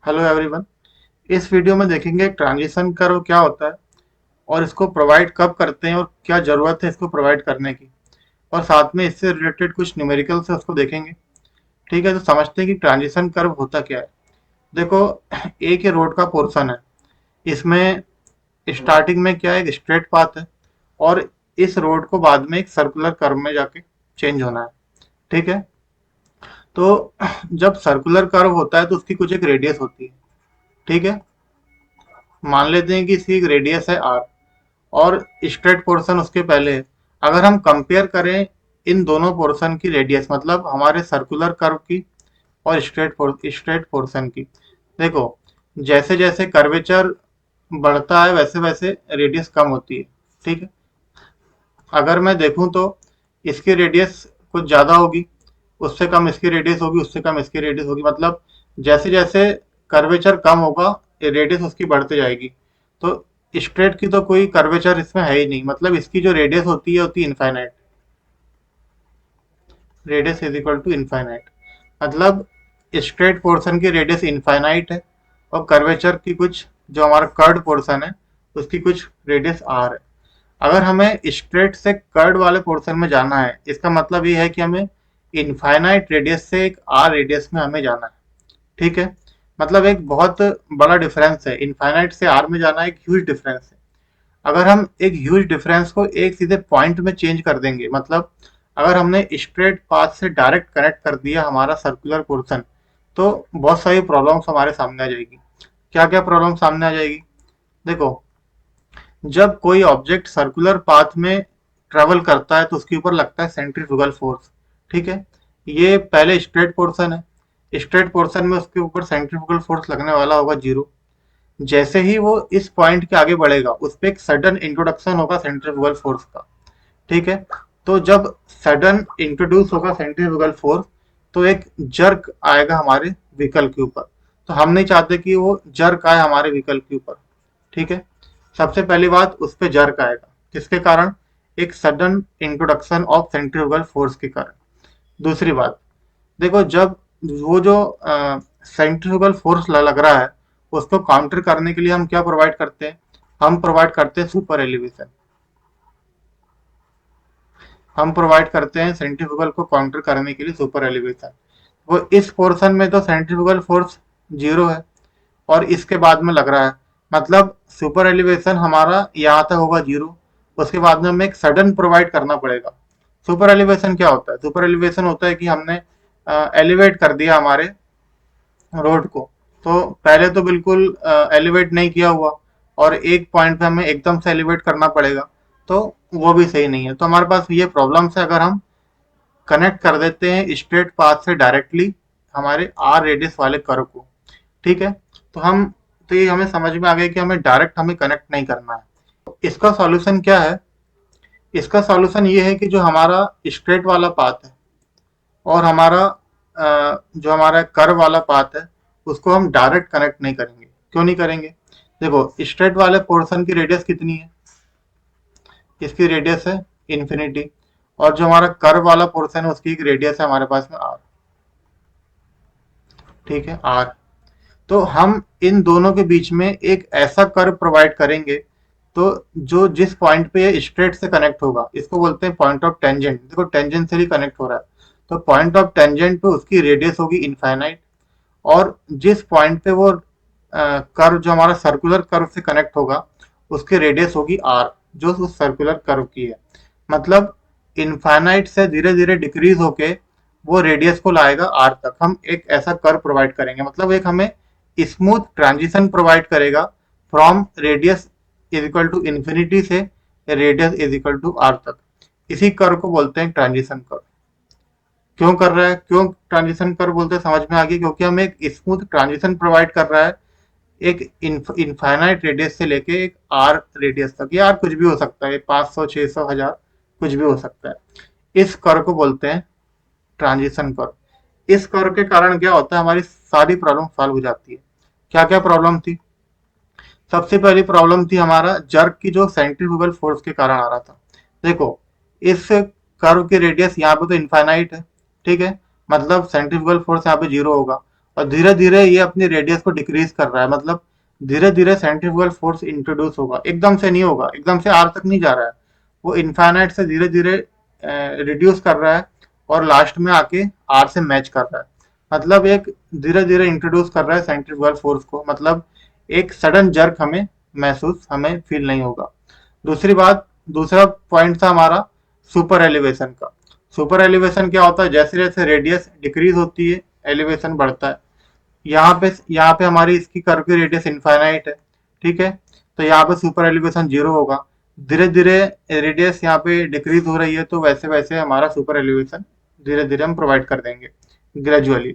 Hello everyone. इस video में देखेंगे ट्रांजिशन कर्व क्या होता है और इसको प्रोवाइड कब करते हैं और क्या ज़रूरत है इसको प्रोवाइड करने की, और साथ में इससे रिलेटेड कुछ न्यूमेरिकल्स है उसको देखेंगे। ठीक है, तो समझते हैं कि ट्रांजिशन कर्व होता क्या है। देखो, एक ही रोड का पोर्शन है। इसमें स्टार्टिंग में क्या है, एक स्ट्रेट पाथ है और इस रोड को बाद में एक सर्कुलर कर्व में जाके चेंज होना है। ठीक है, तो जब सर्कुलर कर्व होता है तो उसकी कुछ एक रेडियस होती है। ठीक है, मान लेते हैं कि इसकी एक रेडियस है आर और स्ट्रेट पोर्शन उसके पहले है। अगर हम कंपेयर करें इन दोनों पोर्शन की रेडियस, मतलब हमारे सर्कुलर कर्व की और स्ट्रेट पोर्शन की, देखो जैसे जैसे कर्वेचर बढ़ता है वैसे वैसे रेडियस कम होती है। ठीक है, अगर मैं देखूं तो इसकी रेडियस कुछ ज़्यादा होगी, उससे कम इसकी रेडियस होगी, उससे कम इसकी रेडियस होगी। मतलब जैसे जैसे कर्वेचर कम होगा रेडियस उसकी बढ़ते जाएगी। तो स्ट्रेट की तो कोई कर्वेचर इसमें है ही नहीं, मतलब इसकी जो रेडियस होती है infinite. Radius is equal to infinite, मतलब स्ट्रेट पोर्शन की रेडियस इनफाइनाइट है और कर्वेचर की कुछ, जो हमारा कर्ड पोर्शन है उसकी कुछ रेडियस आर है। अगर हमें स्ट्रेट से कर्ड वाले पोर्शन में जाना है, इसका मतलब ये है कि हमें इनफाइनाइट रेडियस से एक आर रेडियस में हमें जाना है। ठीक है, मतलब एक बहुत बड़ा डिफरेंस है, इनफाइनाइट से आर में जाना एक ह्यूज डिफरेंस है। अगर हम एक ह्यूज डिफरेंस को एक सीधे पॉइंट में चेंज कर देंगे, मतलब अगर हमने स्ट्रेट पाथ से डायरेक्ट कनेक्ट कर दिया हमारा सर्कुलर पोर्शन, तो बहुत सारी प्रॉब्लम्स हमारे सामने आ जाएगी। क्या क्या प्रॉब्लम सामने आ जाएगी, देखो, जब कोई ऑब्जेक्ट सर्कुलर पाथ में ट्रेवल करता है तो उसके ऊपर लगता है सेंट्रीफ्यूगल फोर्स। ठीक है, ये पहले स्ट्रेट पोर्शन है, स्ट्रेट पोर्शन में उसके ऊपर सेंट्रीफ्यूगल फोर्स लगने वाला होगा जीरो। जैसे ही वो इस पॉइंट के आगे बढ़ेगा उस पर एक सडन इंट्रोडक्शन होगा सेंट्रीफ्यूगल फोर्स का। ठीक है, तो जब सडन इंट्रोड्यूस होगा सेंट्रीफ्यूगल फोर्स तो एक जर्क आएगा हमारे व्हीकल के ऊपर। तो हम नहीं चाहते कि वो जर्क आए हमारे व्हीकल के ऊपर। ठीक है, सबसे पहली बात, उस पर जर्क आएगा किसके कारण, एक sudden introduction of centrifugal force के कारण। दूसरी बात, देखो, जब वो जो सेंट्रीफ्यूगल फोर्स लग रहा है उसको काउंटर करने के लिए हम क्या प्रोवाइड करते हैं, हम प्रोवाइड करते हैं सुपर एलिवेशन। हम प्रोवाइड करते हैं सेंट्रीफ्यूगल को काउंटर करने के लिए सुपर एलिवेशन। वो इस पोर्शन में तो सेंट्रीफ्यूगल फोर्स जीरो है और इसके बाद में लग रहा है, मतलब सुपर एलिवेशन हमारा यहाँ तक होगा जीरो, उसके बाद में हमें एक सडन प्रोवाइड करना पड़ेगा। सुपर एलिवेशन क्या होता है, सुपर एलिवेशन होता है कि हमने एलिवेट कर दिया हमारे रोड को। तो पहले तो बिल्कुल एलिवेट नहीं किया हुआ और एक पॉइंट पे हमें एकदम से एलिवेट करना पड़ेगा, तो वो भी सही नहीं है। तो हमारे पास ये प्रॉब्लम्स है, अगर हम कनेक्ट कर देते हैं स्ट्रेट पाथ से डायरेक्टली हमारे आर रेडियस वाले कर्व को। ठीक है, तो हम, तो ये हमें समझ में आ गया कि हमें डायरेक्ट हमें कनेक्ट नहीं करना है। इसका सॉल्यूशन क्या है, इसका सॉल्यूशन ये है कि जो हमारा स्ट्रेट वाला पाथ है और हमारा जो हमारा कर्व वाला पाथ है उसको हम डायरेक्ट कनेक्ट नहीं करेंगे। क्यों नहीं करेंगे, देखो स्ट्रेट वाले पोर्शन की रेडियस कितनी है, इसकी रेडियस है इन्फिनिटी, और जो हमारा कर्व वाला पोर्शन है उसकी एक रेडियस है हमारे पास में आर। ठीक है, आर। तो हम इन दोनों के बीच में एक ऐसा कर्व प्रोवाइड करेंगे तो जो जिस पॉइंट पे ये स्ट्रेट से कनेक्ट होगा इसको बोलते हैं पॉइंट ऑफ टेंजेंट। देखो टेंजेंशियली कनेक्ट हो रहा है तो पॉइंट ऑफ टेंजेंट पे उसकी रेडियस होगी इनफाइनाइट, और जिस पॉइंट पे वो कर्व जो हमारा सर्कुलर कर्व से कनेक्ट होगा उसकी रेडियस होगी आर, जो उस सर्कुलर कर्व की है। मतलब इनफाइनाइट से धीरे धीरे डिक्रीज होके वो रेडियस को लाएगा आर तक। हम एक ऐसा कर्व प्रोवाइड करेंगे, मतलब एक हमें स्मूथ ट्रांजिशन प्रोवाइड करेगा from radius is equal to infinity से radius is equal to R तक। इसी कर्व को बोलते हैं ट्रांजिशन कर्व। क्यों कर रहा है, क्यों ट्रांजिशन कर्व बोलते हैं, समझ में आ गया, क्योंकि हमें एक स्मूथ ट्रांजिशन प्रोवाइड कर रहा है एक इनफाइनाइट रेडियस से लेके एक आर रेडियस तक। ये आर कुछ भी हो सकता है, 500 600 1000 कुछ भी हो सकता है। इस कर्व को बोलते हैं ट्रांजिशन कर्व। इस कर्व के कारण क्या होता है, हमारी सारी प्रॉब्लम सॉल्व हो जाती है। क्या क्या प्रॉब्लम थी, सबसे पहली प्रॉब्लम थी हमारा जर्क की जो सेंट्रीफ्यूगल फोर्स के कारण आ रहा था। देखो, इस कर्व की रेडियस यहाँ पे तो इनफाइनाइट है। ठीक है, मतलब सेंट्रीफ्यूगल फोर्स यहाँ पे जीरो होगा और धीरे धीरे ये अपनी रेडियस को डिक्रीज कर रहा है, मतलब धीरे धीरे सेंट्रीफ्यूगल फोर्स इंट्रोड्यूस होगा, एकदम से नहीं होगा, एकदम से आर तक नहीं जा रहा है, वो इनफाइनाइट से धीरे धीरे रिड्यूस कर रहा है और लास्ट में आके आर से मैच कर रहा है। मतलब एक धीरे धीरे इंट्रोड्यूस कर रहा है सेंट्रीफ्यूगल फोर्स को, मतलब एक सडन जर्क हमें फील नहीं होगा। दूसरी बात, दूसरा पॉइंट था हमारा सुपर एलिवेशन का। सुपर एलिवेशन क्या होता है, जैसे जैसे रेडियस डिक्रीज होती है एलिवेशन बढ़ता है। यहाँ पे हमारी इसकी कर्व की रेडियस इनफाइनाइट है, ठीक है, तो यहाँ पे सुपर एलिवेशन जीरो होगा। धीरे धीरे रेडियस यहाँ पे डिक्रीज हो रही है, तो वैसे वैसे हमारा सुपर एलिवेशन धीरे धीरे हम प्रोवाइड कर देंगे ग्रेजुअली।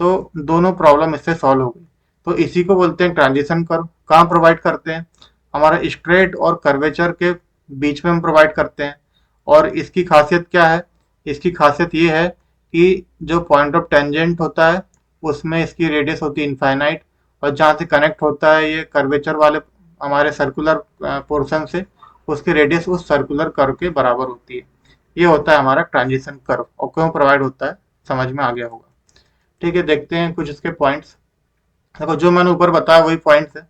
तो दोनों प्रॉब्लम इससे सॉल्व हो गई। तो इसी को बोलते हैं ट्रांजिशन कर्व। कहाँ प्रोवाइड करते हैं, हमारा स्ट्रेट और कर्वेचर के बीच में हम प्रोवाइड करते हैं। और इसकी खासियत क्या है, इसकी खासियत ये है कि जो पॉइंट ऑफ टेंजेंट होता है उसमें इसकी रेडियस होती है इनफाइनाइट, और जहाँ से कनेक्ट होता है ये कर्वेचर वाले हमारे सर्कुलर पोर्शन से, उसकी रेडियस उस सर्कुलर कर्व के बराबर होती है। ये होता है हमारा ट्रांजिशन कर्व, और क्यों प्रोवाइड होता है समझ में आ गया होगा। ठीक है, देखते हैं कुछ इसके पॉइंट्स। देखो जो मैंने ऊपर बताया वही पॉइंट्स है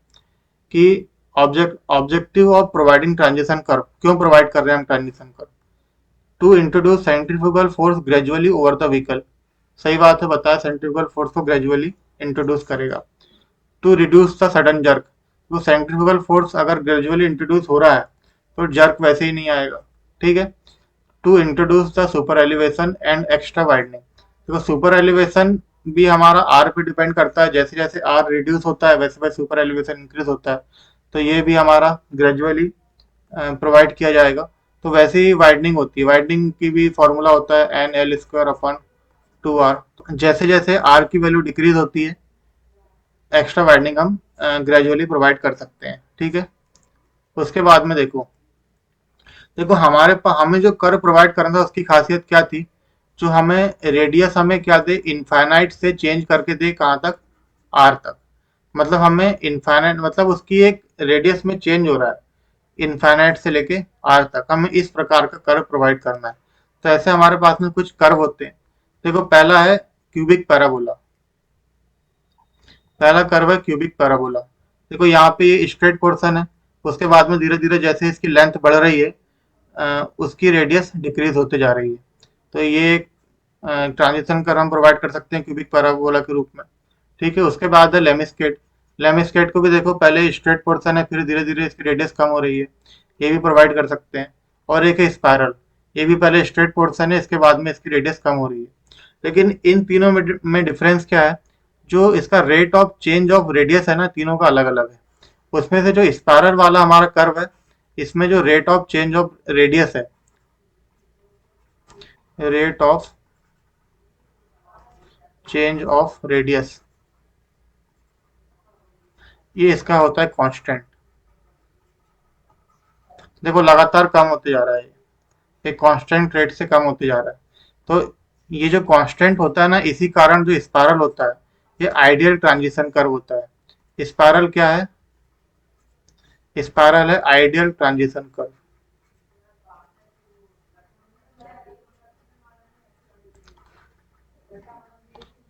कि objective of providing transition curve, क्यों प्रोवाइड कर रहे हैं हम transition curve, to introduce centrifugal force gradually over the vehicle. सही बात है, बताया सेंट्रीफ्यूगल फोर्स को ग्रेजुअली इंट्रोड्यूस करेगा। To reduce the sudden jerk, तो सेंट्रीफ्यूगल फोर्स अगर ग्रेजुअली इंट्रोड्यूस हो रहा है तो जर्क वैसे ही नहीं आएगा, ठीक है। To introduce the super elevation and extra widening, देखो सुपर एलिवेशन भी हमारा आर पे डिपेंड करता है, जैसे जैसे आर रिड्यूस होता है वैसे वैसे सुपर एलिवेशन इंक्रीज होता है, तो ये भी हमारा ग्रेजुअली प्रोवाइड किया जाएगा। तो वैसे ही वाइडनिंग होती है, वाइडनिंग की भी फॉर्मूला होता है N L square upon 2r। जैसे जैसे आर की वैल्यू डिक्रीज होती है एक्स्ट्रा वाइडनिंग हम ग्रेजुअली प्रोवाइड कर सकते हैं, ठीक है। उसके बाद में देखो, देखो हमारे पास हमें जो कर्व प्रोवाइड करना था उसकी खासियत क्या थी, जो हमें रेडियस हमें क्या दे, इनफाइनाइट से चेंज करके दे कहाँ तक, आर तक। मतलब हमें इनफाइनाइट मतलब उसकी एक रेडियस में चेंज हो रहा है इनफाइनाइट से लेके आर तक, हमें इस प्रकार का कर्व प्रोवाइड करना है। तो ऐसे हमारे पास में कुछ कर्व होते हैं। देखो पहला है क्यूबिक पैराबोला, पहला कर्व है क्यूबिक पैराबोला। देखो यहाँ पे ये स्ट्रेट पोर्शन है, उसके बाद में धीरे धीरे जैसे इसकी लेंथ बढ़ रही है उसकी रेडियस डिक्रीज होते जा रही है। तो ये एक ट्रांजिशन कर्व हम प्रोवाइड कर सकते हैं क्यूबिक पैराबोला के रूप में, ठीक है। उसके बाद है लेमिस्केट। लेमिस्केट को भी देखो पहले स्ट्रेट पोर्शन है, फिर धीरे धीरे इसकी रेडियस कम हो रही है, ये भी प्रोवाइड कर सकते हैं। और एक है स्पायरल, ये भी पहले स्ट्रेट पोर्शन है, इसके बाद में इसकी रेडियस कम हो रही है। लेकिन इन तीनों में डिफरेंस क्या है, जो इसका rate of change of radius है ना, तीनों का अलग अलग है। उसमें से जो स्पायरल वाला हमारा कर्व है, इसमें जो rate of change of radius है, rate of change of radius, ये इसका होता है कांस्टेंट। देखो लगातार कम होते जा रहा है, ये कांस्टेंट रेट से कम होते जा रहा है। तो ये जो कांस्टेंट होता है ना, इसी कारण जो स्पायरल होता है ये आइडियल ट्रांजिशन कर्व होता है। स्पायरल क्या है, स्पायरल है आइडियल ट्रांजिशन कर्व।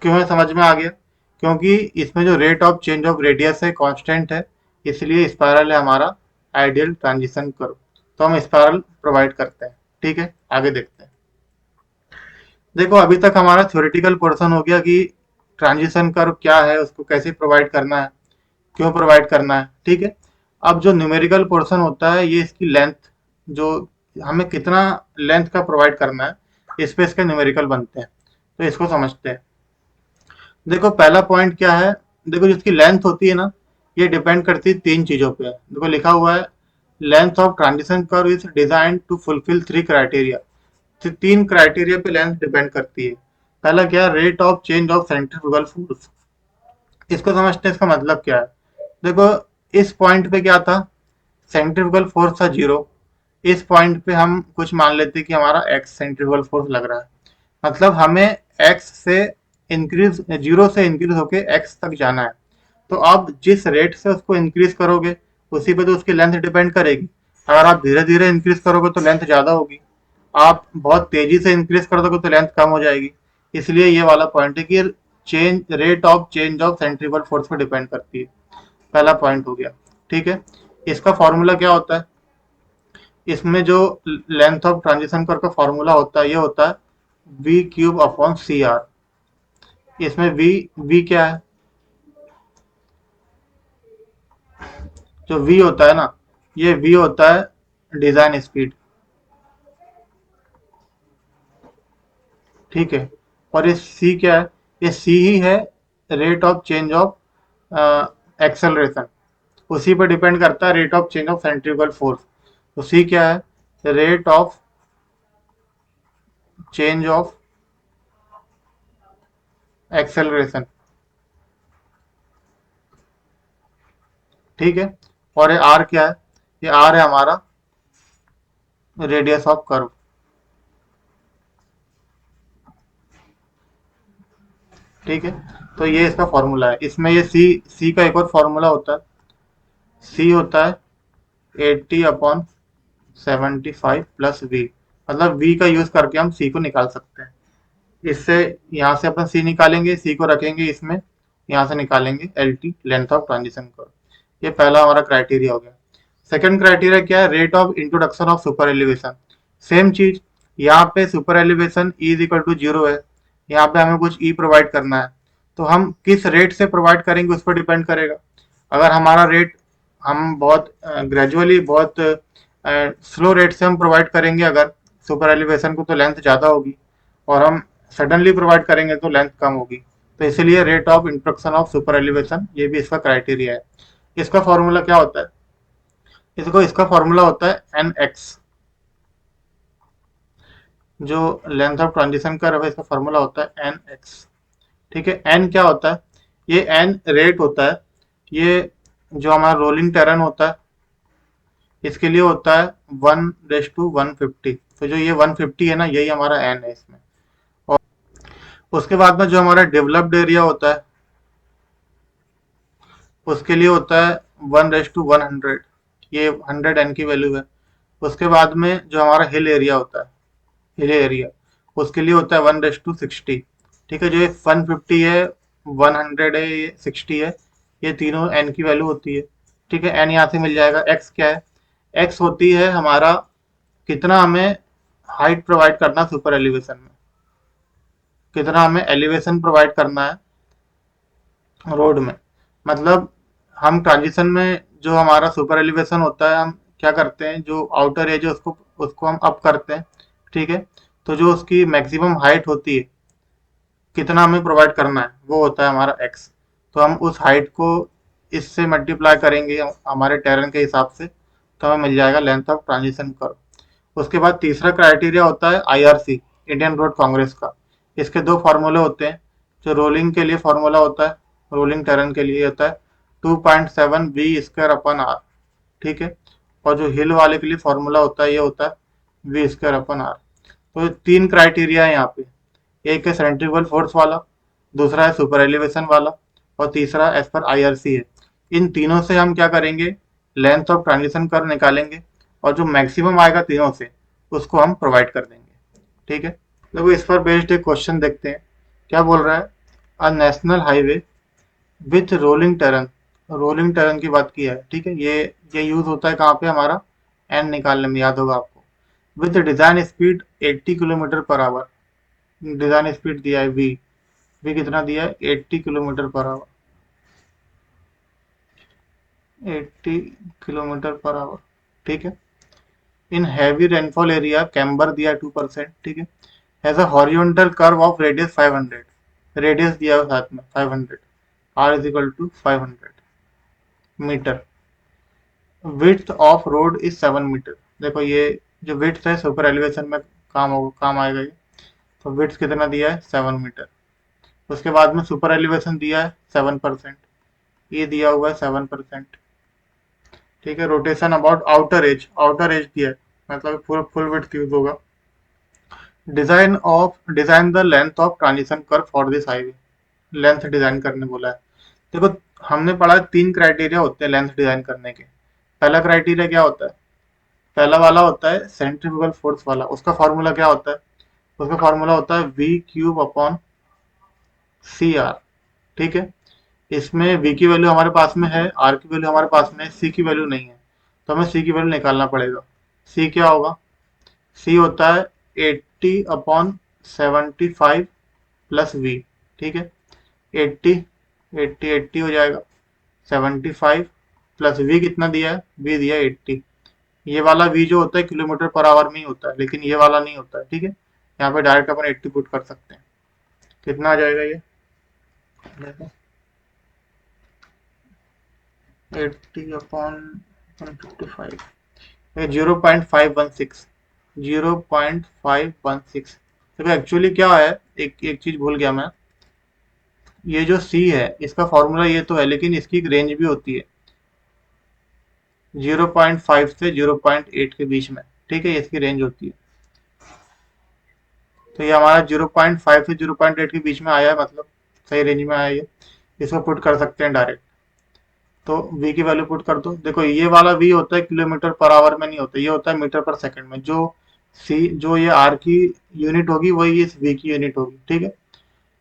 क्यों है समझ में आ गया, क्योंकि इसमें जो rate of change of radius है कांस्टेंट है, इसलिए स्पायरल है हमारा आइडियल ट्रांजिशन कर्व। तो हम स्पायरल प्रोवाइड करते हैं, ठीक है। आगे देखते हैं। देखो अभी तक हमारा थ्योरेटिकल पोर्शन हो गया कि ट्रांजिशन कर्व क्या है, उसको कैसे प्रोवाइड करना है, क्यों प्रोवाइड करना है, ठीक है। अब जो न्यूमेरिकल पोर्शन होता है, ये इसकी लेंथ, जो हमें कितना लेंथ का प्रोवाइड करना है, इस पे इसके न्यूमेरिकल बनते हैं। तो इसको समझते हैं। देखो पहला पॉइंट क्या है, देखो जिसकी लेंथ होती है ना, ये डिपेंड करती है तीन चीजों पे। देखो लिखा हुआ है length of transition curve is design to fulfil three criteria. तो तीन क्राइटेरिया पे लेंथ डिपेंड करती है। पहला क्या है, rate of change of centrifugal force. इसको समझते हैं, इसका मतलब क्या है। देखो इस पॉइंट पे क्या था, सेंट्रीफ्यूगल फोर्स था जीरो। इस पॉइंट पे हम कुछ मान लेते हैं कि हमारा एक्स सेंट्रीफ्यूगल फोर्स लग रहा है, मतलब हमें एक्स से इंक्रीज, जीरो से इंक्रीज होके एक्स तक जाना है। तो आप जिस रेट से उसको इंक्रीज करोगे उसी पे तो उसकी लेंथ डिपेंड करेगी। अगर आप धीरे धीरे इंक्रीज करोगे तो लेंथ ज्यादा होगी, आप बहुत तेजी से इंक्रीज कर दोगे तो लेंथ कम हो जाएगी। इसलिए ये वाला पॉइंट है कि rate of change of centrifugal force पर डिपेंड करती है। पहला पॉइंट हो गया। ठीक है, इसका फॉर्मूला क्या होता है? इसमें जो लेंथ ऑफ ट्रांजिशन कर्व का फॉर्मूला होता है ये होता है V cube upon C R. इसमें वी क्या है? जो वी होता है ना, ये वी होता है डिजाइन स्पीड। ठीक है, और ये सी क्या है? ये सी ही है rate of change of acceleration. उसी पर डिपेंड करता है rate of change of centrifugal force. तो सी क्या है? Rate of change of acceleration. ठीक है, और ये आर क्या है? ये आर है हमारा रेडियस ऑफ कर्व। ठीक है, तो ये इसका फॉर्मूला है। इसमें ये सी का एक और फॉर्मूला होता है। सी होता है 80/75 प्लस वी। मतलब वी का यूज करके हम सी को निकाल सकते हैं। इससे यहाँ से अपन सी निकालेंगे, सी को रखेंगे इसमें, यहाँ से निकालेंगे L T, length of transition curve. ये पहला हमारा क्राइटेरिया हो गया। सेकंड क्राइटेरिया क्या है? Rate of introduction of super elevation. Same चीज, यहाँ पे super elevation E is equal to zero है, यहाँ पे हमें कुछ ई प्रोवाइड करना है। तो हम किस रेट से प्रोवाइड करेंगे उस पर डिपेंड करेगा। अगर हमारा रेट, हम बहुत ग्रेजुअली, बहुत स्लो रेट से हम प्रोवाइड करेंगे अगर सुपर एलिवेशन को, तो लेंथ ज़्यादा होगी, और हम सडनली प्रोवाइड करेंगे तो लेंथ कम होगी। तो इसलिए rate of introduction of super elevation, ये भी इसका क्राइटेरिया है। इसका फॉर्मूला क्या होता है? इसका फॉर्मूला होता है एन एक्स। जो लेंथ ऑफ ट्रांजिशन कर्व है, इसका फॉर्मूला होता है एन एक्स। ठीक है, एन क्या होता है? ये एन रेट होता है। ये जो हमारा रोलिंग टेरन होता है, इसके लिए होता है 1:150। तो जो ये 150 है ना, यही हमारा एन है इसमें। और उसके बाद में जो हमारा डेवलप्ड एरिया होता है, उसके लिए होता है 1:100। ये 100 एन की वैल्यू है। उसके बाद में जो हमारा हिल एरिया होता है, हिल एरिया, उसके लिए होता है 1:60। ठीक है, जो ये 150 है, 100 है, ये 60 है, ये तीनों एन की वैल्यू होती है। ठीक है, एन यहाँ से मिल जाएगा। एक्स क्या है? एक्स होती है हमारा कितना हमें हाइट प्रोवाइड करना सुपर एलिवेशन में, कितना हमें एलिवेशन प्रोवाइड करना है रोड में। मतलब हम ट्रांजिशन में जो हमारा सुपर एलिवेशन होता है, हम क्या करते हैं, जो आउटर एज है उसको उसको हम अप करते हैं। ठीक है, तो जो उसकी मैक्सिमम हाइट होती है, कितना हमें प्रोवाइड करना है, वो होता है हमारा एक्स। तो हम उस हाइट को इससे मल्टीप्लाई करेंगे हमारे टेरन के हिसाब से, तो हमें मिल जाएगा लेंथ ऑफ ट्रांजिशन कर्व। उसके बाद तीसरा क्राइटेरिया होता है आईआरसी, इंडियन रोड कांग्रेस का। इसके दो फार्मूले होते हैं। जो रोलिंग के लिए फार्मूला होता है, रोलिंग टेरन के लिए होता है 2.7 वी स्क्वायर अपन आर। ठीक है, और जो हिल वाले के लिए फार्मूला होता है, ये होता है वी स्क्वायर अपन आर। तो तीन क्राइटेरिया है यहाँ पे। एक है सेंट्रीफ्यूगल फोर्स वाला, दूसरा है सुपर एलिवेशन वाला, और तीसरा एज पर आईआरसी है। इन तीनों से हम क्या करेंगे? लेंथ ऑफ ट्रांजिशन कर्व निकालेंगे, और जो मैक्सिमम आएगा तीनों से, उसको हम प्रोवाइड कर देंगे। ठीक है, देखो इस पर बेस्ड एक क्वेश्चन देखते हैं। क्या बोल रहा है? A national highway with rolling terrain. Rolling terrain की बात की है। ठीक है, ये यूज होता है कहाँ पे? हमारा एन निकालने में, याद होगा आपको। With design speed 80 kilometre per hour. Design speed दिया है वी। वी कितना दिया है? 80 किलोमीटर पर आवर। 80 किलोमीटर पर आवर। ठीक है, in heavy rainfall area camber दिया है 2%। ठीक है, has a horizontal curve of radius 500। Radius दिया है साथ में 500। R is equal to 500 metre. Width of road is 7 metre. देखो ये जो विड्थ है सुपर एलिवेशन में काम आएगा ये। तो विड्थ कितना दिया है? 7 मीटर। उसके बाद में सुपर एलिवेशन दिया है 7%। ये दिया हुआ है 7%। ठीक है, rotation about outer as, outer as दिया है, मतलब फुल फुल विड्थ यूज होगा। Design the length of transition curve for this highway. Length design करने बोला है। देखो हमने पढ़ा तीन क्राइटेरिया होते हैं लेंथ डिजाइन करने के। पहला क्राइटेरिया क्या होता है? पहला वाला होता है सेंट्रीफ्यूगल फोर्स वाला। उसका फॉर्मूला क्या होता है? उसका फॉर्मूला होता है V cube upon C R. ठीक है, इसमें वी की वैल्यू हमारे पास में है, आर की वैल्यू हमारे पास में है, सी की वैल्यू नहीं है, तो हमें सी की वैल्यू निकालना पड़ेगा। सी क्या होगा? सी होता है 80/75 प्लस वी। ठीक है, 80 80 हो जाएगा, 75 प्लस वी कितना दिया है? वी दिया है 80। ये वाला वी जो होता है किलोमीटर पर आवर में ही होता है, लेकिन ये वाला नहीं होता है। ठीक है, यहाँ पे डायरेक्ट अपन 80 पुट कर सकते हैं। कितना आ जाएगा ये? देखो, 80/155, ये 0.516, 0.516। देखो एक्चुअली क्या है, एक एक चीज भूल गया मैं। ये जो सी है इसका फॉर्मूला ये तो है, लेकिन इसकी एक रेंज भी होती है 0.5 से 0.8 के बीच में। ठीक है, इसकी रेंज होती है। तो ये हमारा 0.5 से 0.8 के बीच में आया है, मतलब सही रेंज में आया है ये। इसको पुट कर सकते हैं डायरेक्ट। तो v की वैल्यू पुट कर दो। देखो ये वाला v होता है किलोमीटर पर आवर में नहीं होता, ये होता है मीटर पर सेकंड में। जो ये r की यूनिट होगी वही इस v की यूनिट होगी। ठीक है,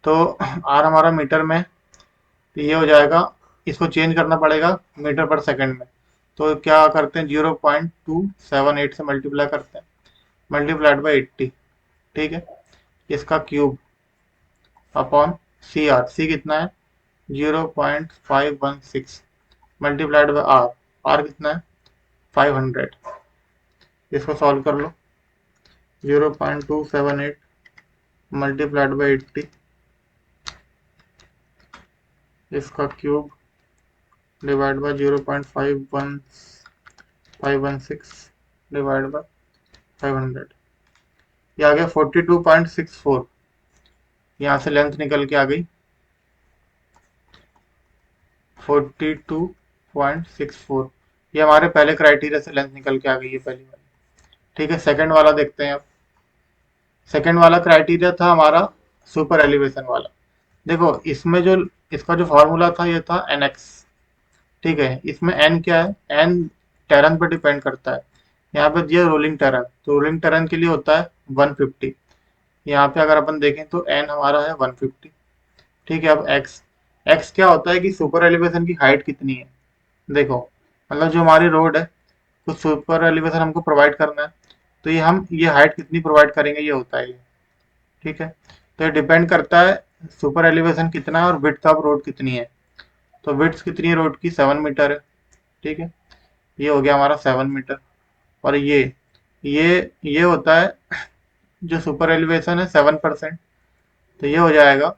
तो r हमारा मीटर में, तो ये हो जाएगा, इसको चेंज करना पड़ेगा मीटर पर सेकंड में। तो क्या करते हैं, 0.278 से मल्टीप्लाई करते हैं, मल्टीप्लाइड बाई 80। ठीक है, इसका क्यूब अपॉन सी आर। सी कितना है? 0.516 मल्टीप्लाइड बाई आर। आर कितना है? 500। इसको सॉल्व कर लो, 0.278 मल्टीप्लाइड बाई 80, इसका cube divide by 0.516 divide by 500, ये आ गया 42.64। यहाँ से लेंथ निकल के आ गई 42.64। ये हमारे पहले क्राइटेरिया से लेंथ निकल के आ गई है, पहली वाली। ठीक है, सेकंड वाला देखते हैं अब। सेकंड वाला क्राइटेरिया था हमारा सुपर एलिवेशन वाला। देखो इसमें जो इसका जो फॉर्मूला था ये था एन एक्स। ठीक है, इसमें एन क्या है? एन टेरन पर डिपेंड करता है। यहाँ पे दिया रोलिंग टेरन, तो रोलिंग टेरन के लिए होता है 150। यहाँ पे अगर अपन देखें तो एन हमारा है 150। ठीक है, अब एक्स, एक्स क्या होता है कि सुपर एलिवेशन की हाइट कितनी है। देखो, मतलब जो हमारी रोड है, कुछ सुपर एलिवेशन हमको प्रोवाइड करना है, तो ये हम ये हाइट कितनी प्रोवाइड करेंगे, ये होता है ये। ठीक है, तो ये डिपेंड करता है सुपर एलिवेशन कितना है और विड्थ ऑफ रोड कितनी है। तो विड्थ कितनी है रोड की? 7 मीटर है। ठीक है, ये हो गया हमारा 7 मीटर। और ये होता है जो सुपर एलिवेशन है 7%। तो ये हो जाएगा,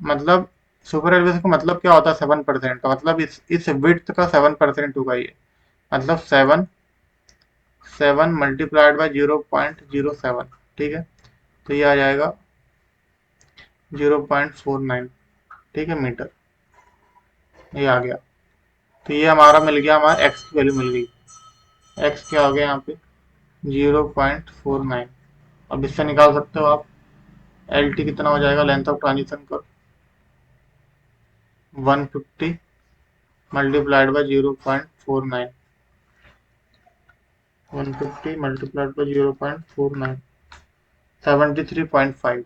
मतलब सुपर एलिवेशन का मतलब क्या होता है? 7% का मतलब इस विड्थ का 7% होगा ये। मतलब 7 मल्टीप्लाइड बाई 0.07। ठीक है, तो ये आ जाएगा 0.49। ठीक है, मीटर, ये आ गया। तो ये हमारा मिल गया, हमारा एक्स की वैल्यू मिल गई। एक्स क्या हो गया यहाँ पे? 0.49। अब इससे निकाल सकते हो आप एल टी कितना हो जाएगा, लेंथ ऑफ ट्रांजिशन का 150 मल्टीप्लाइड बाई 0.49। 150 multiplied by 0.49, 73.5।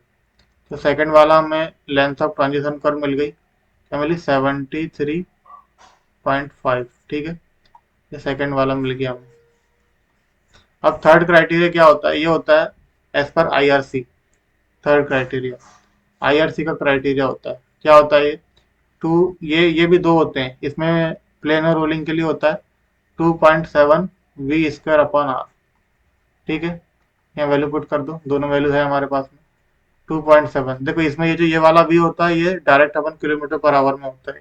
तो सेकंड वाला हमें लेंथ ऑफ ट्रांजिशन कर्व मिल गई, क्या मिली? 73.5। ठीक है, ये सेकंड वाला मिल गया हमें। अब थर्ड क्राइटेरिया क्या होता है? ये होता है as per IRC. Third criteria IRC का क्राइटेरिया होता है। क्या होता है ये? टू, ये भी दो होते हैं इसमें। प्लेनर रोलिंग के लिए होता है 2.7 वी स्क्वायर अपॉन आर। ठीक है, यहाँ वैल्यू पुट कर दो, दोनों वैल्यू है हमारे पास में। 2.7, देखो इसमें ये जो ये वाला वी होता है ये डायरेक्ट अपन किलोमीटर पर आवर में होता है।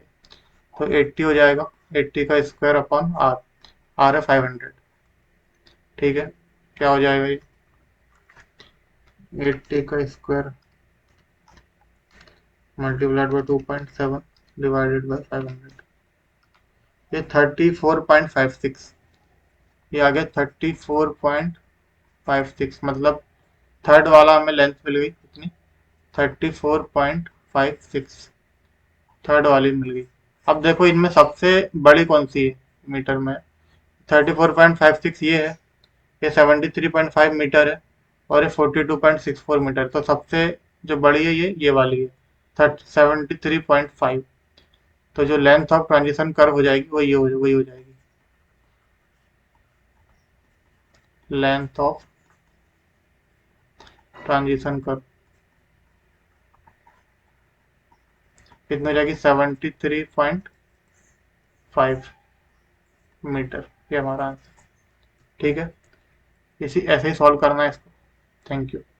तो 80 हो जाएगा, 80 का स्क्वायर अपॉन आर। आर है 500। ठीक है, क्या हो जाएगा ये? 80 का square multiplied by 2.7 divided by 500, ये 34.56। ये आ गया 34.56। मतलब थर्ड वाला हमें लेंथ मिल गई कितनी? 34.56 थर्ड वाली मिल गई। अब देखो इनमें सबसे बड़ी कौन सी है मीटर में? 34.56 ये है, ये 73.5 मीटर है, और ये 42.64 मीटर। तो सबसे जो बड़ी है ये वाली है 73.5। तो जो लेंथ ऑफ ट्रांजिशन कर्व हो जाएगी वही हो जाएगी, लेंथ ऑफ ट्रांजिशन कर्व कितनी हो जाएगी, 73.5 मीटर। ये हमारा आंसर। ठीक है, इसी ऐसे ही सॉल्व करना है इसको। Thank you.